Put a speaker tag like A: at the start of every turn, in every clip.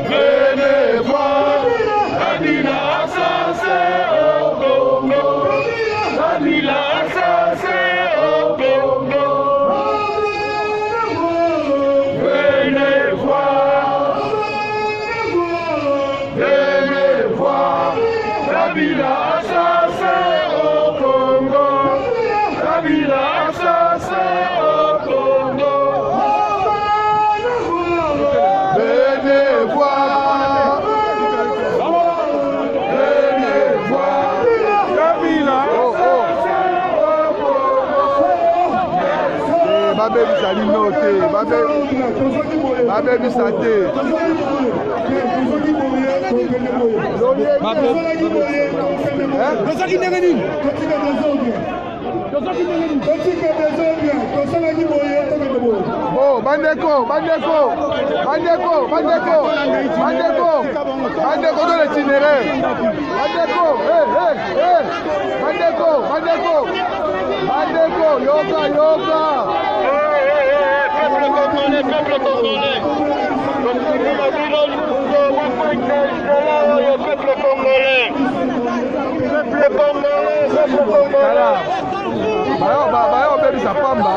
A: venez voir Kabila assassin au Congo. Kabila assassin au Congo. Venez voir Kabila assassin au Congo. Kabila assassin au Congo. Venez voir Kabila assassin au Congo. Babe bisali note, babe bisate. Bon, Bandeko, dans l'itinéraire. Bandeko, yoga. Peuple congolais. Peuple congolais. Bayo baby sapamba.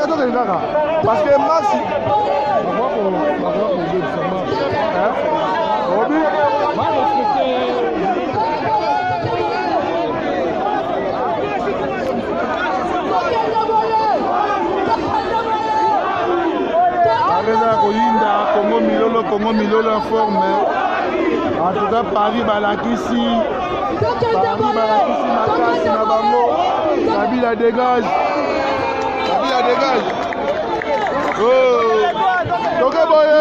A: Toke naka. Parce que Maxi Obi Congo Milolo informe. En tout cas, Paris balakisi makasi na bango. Kabila dégage. Oh, Toke boye.